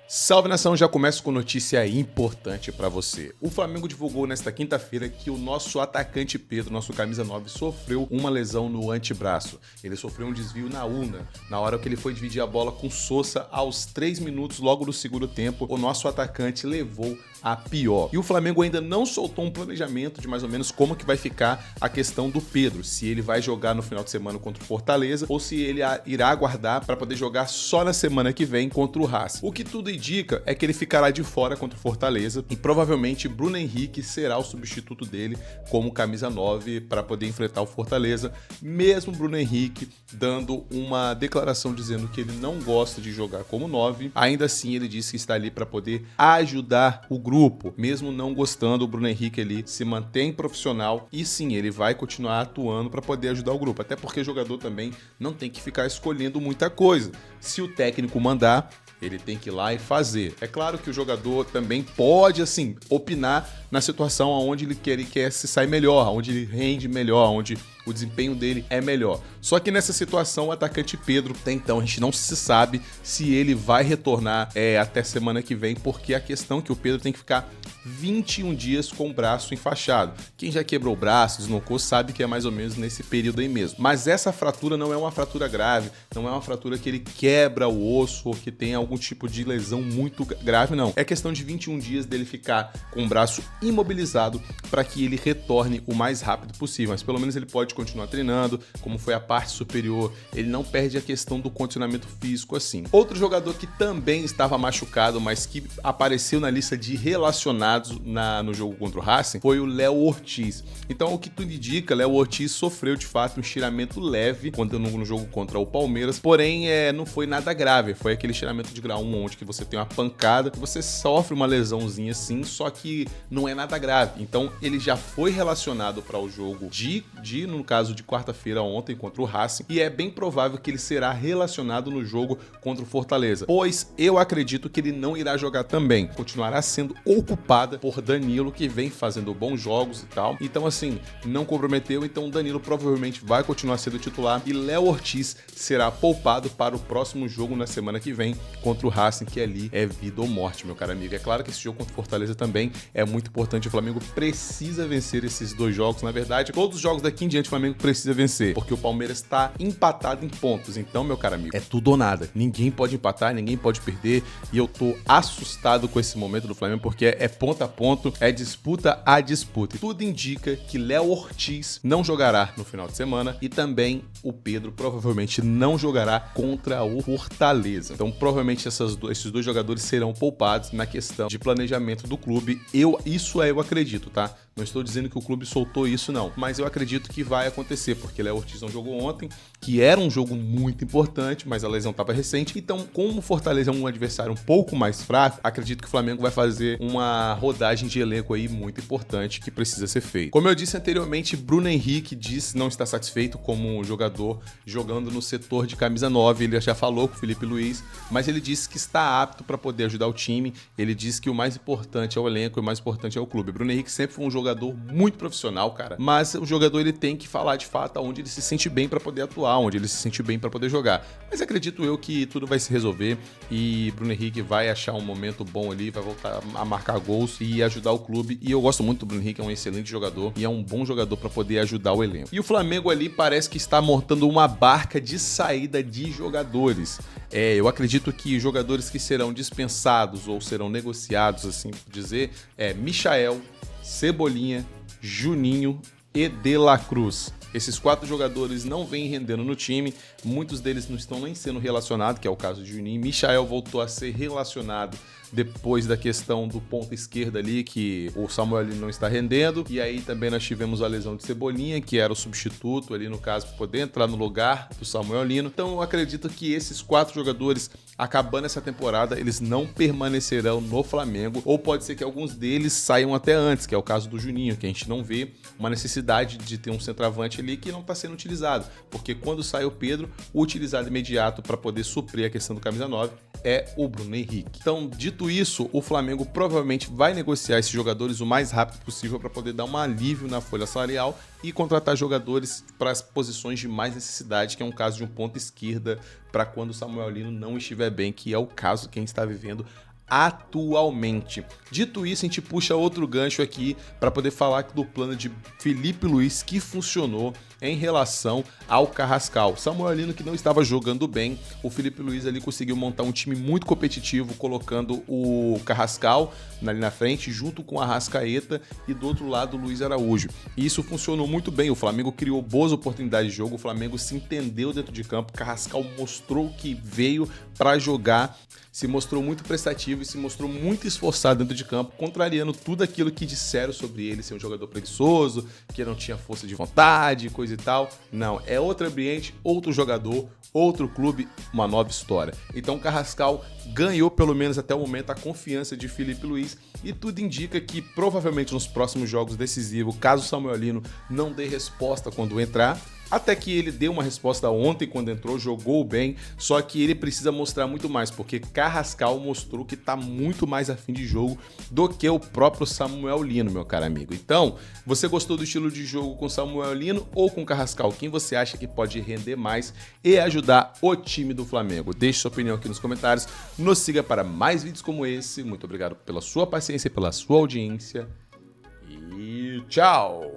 Salve nação, já começo com notícia importante pra você. O Flamengo divulgou nesta quinta-feira que o nosso atacante Pedro, nosso camisa 9, sofreu uma lesão no antebraço. Ele sofreu um desvio na ulna, na hora que ele foi dividir a bola com Sousa aos 3 minutos logo do segundo tempo, o nosso atacante levou a pior. E o Flamengo ainda não soltou um planejamento de mais ou menos como que vai ficar a questão do Pedro, se ele vai jogar no final de semana contra o Fortaleza ou se ele irá aguardar para poder jogar só na semana que vem contra o Racing. O que tudo indica é que ele ficará de fora contra o Fortaleza e provavelmente Bruno Henrique será o substituto dele como camisa 9 para poder enfrentar o Fortaleza, mesmo Bruno Henrique dando uma declaração dizendo que ele não gosta de jogar como 9, ainda assim ele disse que está ali para poder ajudar o grupo, mesmo não gostando, o Bruno Henrique ali se mantém profissional e sim, ele vai continuar atuando para poder ajudar o grupo, até porque o jogador também não tem que ficar escolhendo muita coisa. Se o técnico mandar, ele tem que ir lá e fazer. É claro que o jogador também pode, assim, opinar na situação onde ele quer se sair melhor, onde ele rende melhor, onde o desempenho dele é melhor. Só que nessa situação, o atacante Pedro, até então, a gente não se sabe se ele vai retornar até semana que vem, porque a questão é que o Pedro tem que ficar 21 dias com o braço enfaixado. Quem já quebrou o braço, deslocou, sabe que é mais ou menos nesse período aí mesmo. Mas essa fratura não é uma fratura grave, não é uma fratura que ele quebra o osso ou que tem algum tipo de lesão muito grave, não. É questão de 21 dias dele ficar com o braço imobilizado para que ele retorne o mais rápido possível. Mas pelo menos ele pode continuar treinando, como foi a parte superior, ele não perde a questão do condicionamento físico assim. Outro jogador que também estava machucado, mas que apareceu na lista de relacionados no jogo contra o Racing, foi o Léo Ortiz. Então, o que tudo indica, Léo Ortiz sofreu de fato um estiramento leve no jogo contra o Palmeiras, porém não foi nada grave, foi aquele estiramento de grau 1, onde que você tem uma pancada, você sofre uma lesãozinha assim, só que não é nada grave. Então, ele já foi relacionado para o jogo no caso de quarta-feira ontem contra o Racing, e é bem provável que ele será relacionado no jogo contra o Fortaleza, pois eu acredito que ele não irá jogar também, continuará sendo ocupada por Danilo, que vem fazendo bons jogos e tal, então assim, não comprometeu, então Danilo provavelmente vai continuar sendo titular e Léo Ortiz será poupado para o próximo jogo na semana que vem contra o Racing, que ali é vida ou morte, meu caro amigo. É claro que esse jogo contra o Fortaleza também é muito importante, o Flamengo precisa vencer esses dois jogos, na verdade, todos os jogos daqui em diante o Flamengo precisa vencer, porque o Palmeiras está empatado em pontos. Então, meu caro amigo, é tudo ou nada. Ninguém pode empatar, ninguém pode perder. E eu tô assustado com esse momento do Flamengo, porque é ponto a ponto, é disputa a disputa. E tudo indica que Léo Ortiz não jogará no final de semana e também o Pedro provavelmente não jogará contra o Fortaleza. Então, provavelmente esses dois jogadores serão poupados na questão de planejamento do clube. Eu acredito, tá? Não estou dizendo que o clube soltou isso, não. Mas eu acredito que vai acontecer, porque Léo Ortiz não jogou ontem, que era um jogo muito importante, mas a lesão estava recente. Então, como o Fortaleza é um adversário um pouco mais fraco, acredito que o Flamengo vai fazer uma rodagem de elenco aí muito importante que precisa ser feita. Como eu disse anteriormente, Bruno Henrique disse não estar satisfeito como jogador jogando no setor de camisa 9. Ele já falou com o Felipe Luiz, mas ele disse que está apto para poder ajudar o time. Ele disse que o mais importante é o elenco e o mais importante é o clube. Bruno Henrique sempre foi um jogador muito profissional, cara, mas o jogador ele tem que falar de fato onde ele se sente bem para poder atuar, onde ele se sente bem para poder jogar. Mas acredito eu que tudo vai se resolver e Bruno Henrique vai achar um momento bom ali, vai voltar a marcar gols e ajudar o clube. E eu gosto muito do Bruno Henrique, é um excelente jogador e é um bom jogador para poder ajudar o elenco. E o Flamengo ali parece que está montando uma barca de saída de jogadores. Eu acredito que jogadores que serão dispensados ou serão negociados, assim por dizer, Michael, Cebolinha, Juninho e De La Cruz. Esses 4 jogadores não vêm rendendo no time, muitos deles não estão nem sendo relacionados, que é o caso de Juninho. Michael voltou a ser relacionado depois da questão do ponta esquerda ali, que o Samuel Lino não está rendendo. E aí também nós tivemos a lesão de Cebolinha, que era o substituto ali no caso, para poder entrar no lugar do Samuel Lino. Então eu acredito que esses 4 jogadores, acabando essa temporada, eles não permanecerão no Flamengo, ou pode ser que alguns deles saiam até antes, que é o caso do Juninho, que a gente não vê uma necessidade de ter um centroavante ali que não está sendo utilizado, porque quando sai o Pedro, o utilizado imediato para poder suprir a questão do camisa 9 é o Bruno Henrique. Então, dito isso, o Flamengo provavelmente vai negociar esses jogadores o mais rápido possível para poder dar um alívio na folha salarial e contratar jogadores para as posições de mais necessidade, que é um caso de um ponta esquerda para quando o Samuel Lino não estiver bem, que é o caso que a gente está vivendo atualmente. Dito isso, a gente puxa outro gancho aqui para poder falar do plano de Felipe Luiz que funcionou em relação ao Carrascal. Samuel Lino, que não estava jogando bem, o Felipe Luiz ali conseguiu montar um time muito competitivo, colocando o Carrascal ali na frente, junto com a Arrascaeta, e do outro lado o Luiz Araújo. E isso funcionou muito bem, o Flamengo criou boas oportunidades de jogo, o Flamengo se entendeu dentro de campo, o Carrascal mostrou que veio para jogar, se mostrou muito prestativo e se mostrou muito esforçado dentro de campo, contrariando tudo aquilo que disseram sobre ele ser um jogador preguiçoso, que não tinha força de vontade, coisa e tal. Não, é outro ambiente, outro jogador, outro clube, uma nova história. Então Carrascal ganhou pelo menos até o momento a confiança de Felipe Luiz e tudo indica que provavelmente nos próximos jogos decisivos, caso o Samuel Lino não dê resposta quando entrar, até que ele deu uma resposta ontem quando entrou, jogou bem, só que ele precisa mostrar muito mais, porque Carrascal mostrou que tá muito mais afim de jogo do que o próprio Samuel Lino, meu caro amigo. Então, você gostou do estilo de jogo com Samuel Lino ou com Carrascal? Quem você acha que pode render mais e ajudar o time do Flamengo? Deixe sua opinião aqui nos comentários, nos siga para mais vídeos como esse. Muito obrigado pela sua paciência e pela sua audiência e tchau!